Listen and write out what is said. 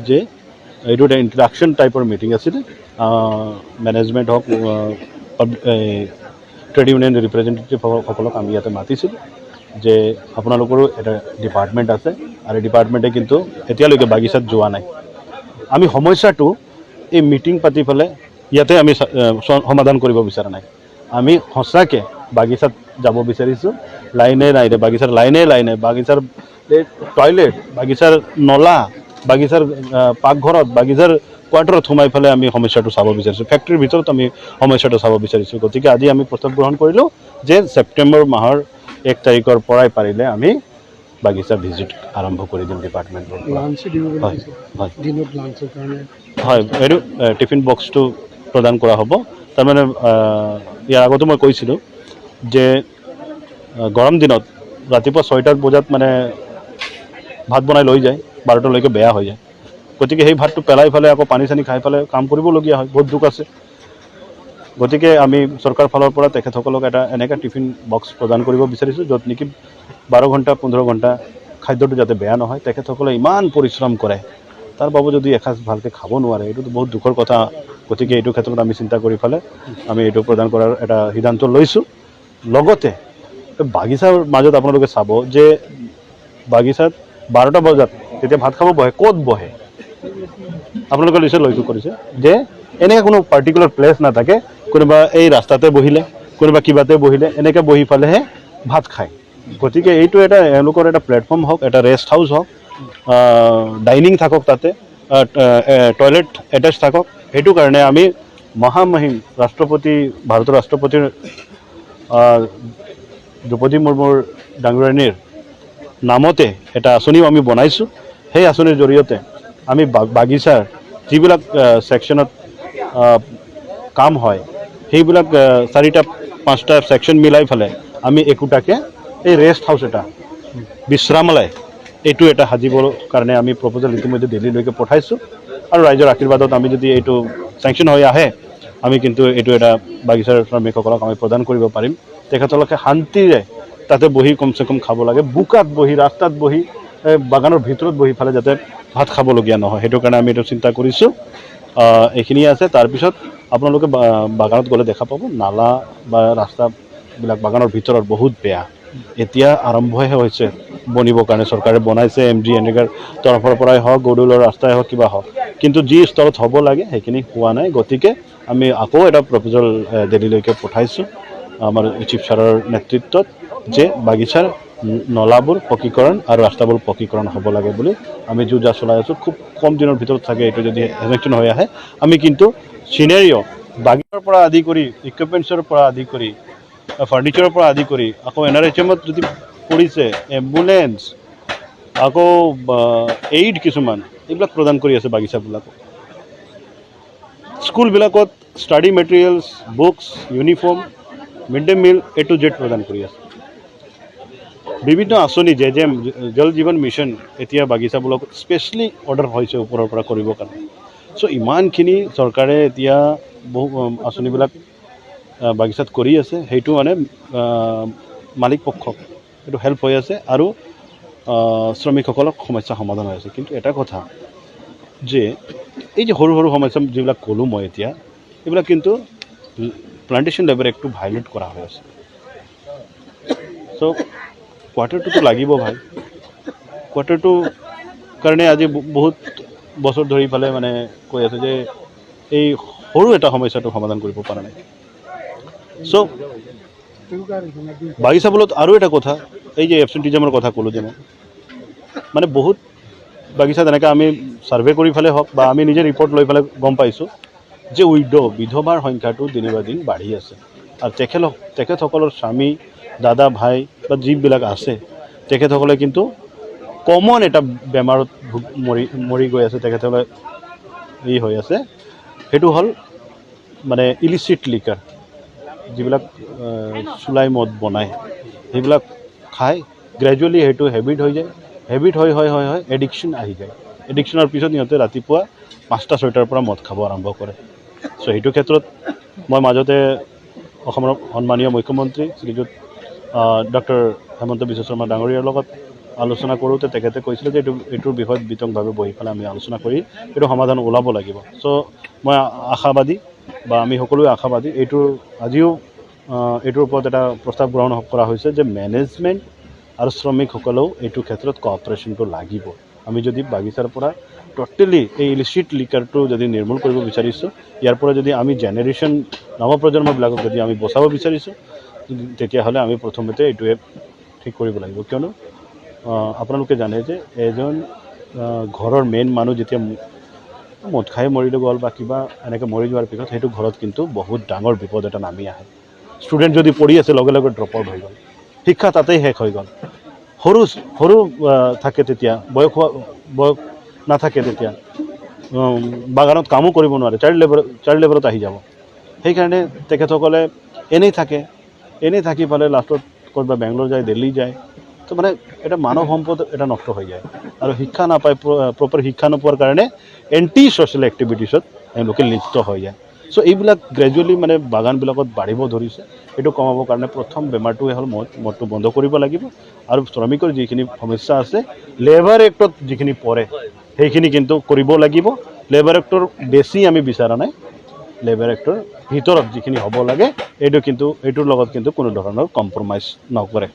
যে এইটো এটা ইণ্ট্ৰাকশ্যন টাইপৰ মিটিং আছিল মেনেজমেণ্ট হওক ট্ৰেড ইউনিয়ন ৰিপ্ৰেজেণ্টেটিভসকলক আমি ইয়াতে মাতিছিলোঁ যে আপোনালোকৰো এটা ডিপাৰ্টমেণ্ট আছে আৰু ডিপাৰ্টমেণ্টে কিন্তু এতিয়ালৈকে বাগিচাত যোৱা নাই আমি সমস্যাটো এই মিটিং পাতি পেলাই ইয়াতে আমি সমাধান কৰিব বিচৰা নাই আমি সঁচাকৈ বাগিচাত যাব বিচাৰিছোঁ লাইনে লাইনে বাগিচাৰ লাইনে বাগিচাৰ টয়লেট বাগিচাৰ নলা বাগিচাৰ পাকঘৰত বাগিচাৰ কোৱাৰ্টাৰত সোমাই পেলাই আমি সমস্যাটো চাব বিচাৰিছোঁ ফেক্টৰীৰ ভিতৰত আমি সমস্যাটো চাব বিচাৰিছোঁ গতিকে আজি আমি প্ৰস্তাৱ গ্ৰহণ কৰিলোঁ যে ছেপ্টেম্বৰ মাহৰ 1 তাৰিখৰ পৰাই পাৰিলে আমি বাগিচা ভিজিট আৰম্ভ কৰি দিম ডিপাৰ্টমেণ্টৰ হয় এইটো টিফিন বক্সটো প্ৰদান কৰা হ'ব তাৰমানে ইয়াৰ আগতে মই কৈছিলোঁ যে গৰম দিনত ৰাতিপুৱা 6টা বজাত মানে ভাত বনাই লৈ যায় 12টালৈকে বেয়া হৈ যায় গতিকে সেই ভাতটো পেলাই ফেলে আকৌ পানী চানী খাই পেলাই কাম কৰিবলগীয়া হয় বহুত দুখ আছে গতিকে আমি চৰকাৰ ফালৰ পৰা তেখেতসকলক এটা এনেকৈ টিফিন বক্স প্ৰদান কৰিব বিচাৰিছোঁ য'ত নেকি 12 ঘণ্টা 15 ঘণ্টা খাদ্যটো যাতে বেয়া নহয় তেখেতসকলে ইমান পৰিশ্ৰম কৰে তাৰ বাবু যদি এসাঁজ ভালকৈ খাব নোৱাৰে এইটোতো বহুত দুখৰ কথা গতিকে এইটো ক্ষেত্ৰত আমি চিন্তা কৰি পেলাই আমি এইটো প্ৰদান কৰাৰ এটা সিদ্ধান্ত লৈছোঁ লগতে বাগিচাৰ মাজত আপোনালোকে চাব যে বাগিচাত 12টা বজাত যেতিয়া ভাত খাব বহে ক'ত বহে আপোনালোকে নিশ্চয় লক্ষ্য কৰিছে যে এনেকৈ কোনো পাৰ্টিকুলাৰ প্লেচ নাথাকে কোনোবা এই ৰাস্তাতে বহিলে কোনোবা কিবাতে বহিলে এনেকৈ বহি পেলাইহে ভাত খায় গতিকে এইটো এটা এওঁলোকৰ এটা প্লেটফৰ্ম হওক এটা ৰেষ্ট হাউচ হওক ডাইনিং থাকক তাতে টয়লেট এটেচ থাকক সেইটো কাৰণে আমি মহামহিম ৰাষ্ট্ৰপতি ভাৰতৰ ৰাষ্ট্ৰপতিৰ দ্ৰৌপদী মুৰ্মুৰ ডাঙৰীয়ানীৰ নামতে এটা আঁচনিও আমি বনাইছোঁ সেই আঁচনিৰ জৰিয়তে আমি বাগিচাৰ যিবিলাক ছেকশ্যনত কাম হয় সেইবিলাক 4টা 5টা ছেকশ্যন মিলাই ফেলে আমি একোটাকৈ এই ৰেষ্ট হাউচ এটা বিশ্ৰামালয় এইটো এটা সাজিবৰ কাৰণে আমি প্ৰপ'জেল ইতিমধ্যে দিল্লীলৈকে পঠাইছোঁ আৰু ৰাইজৰ আশীৰ্বাদত আমি যদি এইটো ছেংচন হৈ আহে আমি কিন্তু এইটো এটা বাগিচাৰ শ্ৰমিকসকলক আমি প্ৰদান কৰিব পাৰিম তেখেতলোকে শান্তিৰে তাতে বহি কমচে কম খাব লাগে বোকাত বহি ৰাস্তাত বহি বাগানৰ ভিতৰত বহি ফালে যাতে ভাত খাবলগীয়া নহয় সেইটো কাৰণে আমি এইটো চিন্তা কৰিছোঁ এইখিনিয়ে আছে তাৰপিছত আপোনালোকে বাগানত গ'লে দেখা পাব নালা বা ৰাস্তাবিলাক বাগানৰ ভিতৰত বহুত বেয়া এতিয়া আৰম্ভহে হৈছে বনিবৰ কাৰণে চৰকাৰে বনাইছে MG এনেকাৰ তৰফৰ পৰাই হওক গৰুলৰ ৰাস্তাই হওক কিবা হওক কিন্তু যি স্তৰত হ'ব লাগে সেইখিনি হোৱা নাই গতিকে আমি আকৌ এটা প্ৰপ'জেল দিল্লীলৈকে পঠাইছোঁ আমাৰ চিফ ছাৰৰ নেতৃত্বত যে বাগিচাৰ নলাবোৰ পকীকৰণ আৰু ৰাস্তাবোৰ পকীকৰণ হ'ব লাগে বুলি আমি যুঁজা চলাই আছোঁ খুব কম দিনৰ ভিতৰত থাকে এইটো যদি ইলেকশ্যন হৈ আহে আমি কিন্তু চিনেৰিঅ' বাগিচাৰ পৰা আদি কৰি ইকুইপমেণ্টছৰ পৰা আদি কৰি ফাৰ্নিচাৰৰ পৰা আদি কৰি আকৌ NRHMত যদি পৰিছে এম্বুলেঞ্চ আকৌ এইড কিছুমান এইবিলাক প্ৰদান কৰি আছে বাগিচাবিলাকত স্কুলবিলাকত study materials books uniform mid day meal A to Z প্ৰদান কৰি আছে বিভিন্ন আঁচনি যে জল জীৱন মিছন এতিয়া বাগিচাবিলাক স্পেচিয়েলি অৰ্ডাৰ হৈছে ওপৰৰ পৰা কৰিবৰ কাৰণে চ' ইমানখিনি চৰকাৰে এতিয়া বহু আঁচনিবিলাক বাগিচাত কৰি আছে সেইটো মানে মালিক পক্ষক এইটো হেল্প হৈ আছে আৰু শ্ৰমিকসকলৰ সমস্যা সমাধান হৈ আছে কিন্তু এটা কথা যে এই যে সৰু সৰু সমস্যা যিবিলাক ক'লোঁ মই এতিয়া এইবিলাক কিন্তু প্লান্টেশ্যন লেবাৰ এক্টটো ভাইলেট কৰা হৈ আছে চ' কোৱাৰ্টাৰটোতো লাগিব ভাই কোৱাৰ্টাৰটো কাৰণে আজি বহুত বছৰ ধৰি পেলাই মানে কৈ আছে যে এই সৰু এটা সমস্যাটো সমাধান কৰিব পৰা নাই চ' বাগিচা বলত আৰু এটা কথা এই যে এবচেণ্টিজমৰ কথা ক'লোঁ যে মই মানে বহুত বাগিচাত এনেকৈ আমি ছাৰ্ভে কৰি পেলাই হওক বা আমি নিজে ৰিপৰ্ট লৈ পেলাই গম পাইছোঁ যে বিধৱাৰ সংখ্যাটো দিনে দিন বাঢ়ি আছে আৰু তেখেতসকলৰ স্বামী দাদা ভাই বা যিবিলাক আছে তেখেতসকলে কিন্তু কমন এটা বেমাৰত মৰি গৈ আছে তেখেতসকলে এই হৈ আছে সেইটো হ'ল মানে ইলিচিট লিকাৰ যিবিলাক চুলাই মদ বনায় সেইবিলাক খাই গ্ৰেজুৱেলি সেইটো হেবিট হৈ যায় হেবিট হৈ এডিকশ্যন আহি যায় এডিকশ্যনৰ পিছত সিহঁতে ৰাতিপুৱা 5টা 6টাৰ পৰা মদ খাব আৰম্ভ কৰে চ' সেইটো ক্ষেত্ৰত মই মাজতে অসমৰ সন্মানীয় মুখ্যমন্ত্ৰী শ্ৰীযুত ডক্টৰ হেমন্ত বিশ্ব শৰ্মা ডাঙৰীয়াৰ লগত আলোচনা কৰোঁতে তেখেতে কৈছিলে যে এইটোৰ বিষয়ত বিতংভাৱে বহি পেলাই আমি আলোচনা কৰি এইটো সমাধান ওলাব লাগিব। চ' মই আশাবাদী বা আমি সকলোৱে আশাবাদী আজিও এইটোৰ ওপৰত এটা প্ৰস্তাৱ গ্ৰহণ কৰা হৈছে যে মেনেজমেণ্ট আৰু শ্ৰমিকসকলেও এইটো ক্ষেত্ৰত কোঅপাৰেশ্যনটো লাগিব। আমি যদি বাগিচাৰ পৰা টোটেলি এই ইলিচিট লিকাৰটো যদি নিৰ্মূল কৰিব বিচাৰিছোঁ, ইয়াৰ পৰা যদি আমি জেনেৰেশ্যন নৱপ্ৰজন্মবিলাকক যদি আমি বচাব বিচাৰিছোঁ, তেতিয়াহ'লে আমি প্ৰথমতে এইটোৱে ঠিক কৰিব লাগিব। কিয়নো আপোনালোকে জানে যে এজন ঘৰৰ মেইন মানুহ যেতিয়া মদ খাই মৰি গ'ল বা কিবা এনেকৈ মৰি যোৱাৰ পিছত সেইটো ঘৰত কিন্তু বহুত ডাঙৰ বিপদ এটা নামি আহে। ষ্টুডেণ্ট যদি পঢ়ি আছে লগে লগে ড্ৰপ আউট হৈ গ'ল, শিক্ষা তাতেই শেষ হৈ গ'ল। সৰু থাকে তেতিয়া, বয়স নাথাকে তেতিয়া, বাগানত কামো কৰিব নোৱাৰে, চাইল্ড লেবাৰত আহি যাব। সেইকাৰণে তেখেতসকলে এনেই থাকি পেলাই লাষ্টত ক'ৰবাত বেংগলোৰ যায়, দিল্লী যায়। তো মানে এটা মানৱ সম্পদ এটা নষ্ট হৈ যায় আৰু শিক্ষা নাপায়, প্ৰপাৰ শিক্ষা নোপোৱাৰ কাৰণে এণ্টি ছ'চিয়েল এক্টিভিটিছত এওঁলোকে লিপ্ত হৈ যায়। চ' এইবিলাক গ্ৰেজুৱেলি মানে বাগানবিলাকত বাঢ়িব ধৰিছে। এইটো কমাবৰ কাৰণে প্ৰথম বেমাৰটোৱে হ'ল মদটো বন্ধ কৰিব লাগিব আৰু শ্ৰমিকৰ যিখিনি সমস্যা আছে লেবাৰ এক্টত যিখিনি পৰে সেইখিনি কিন্তু কৰিব লাগিব। লেবাৰ এক্টৰ বেছি আমি বিচৰা নাই, লেবাৰ এক্টৰ ভিতৰত যিখিনি হ'ব লাগে এইটোৰ লগত কিন্তু কোনো ধৰণৰ কম্প্ৰমাইজ নকৰে।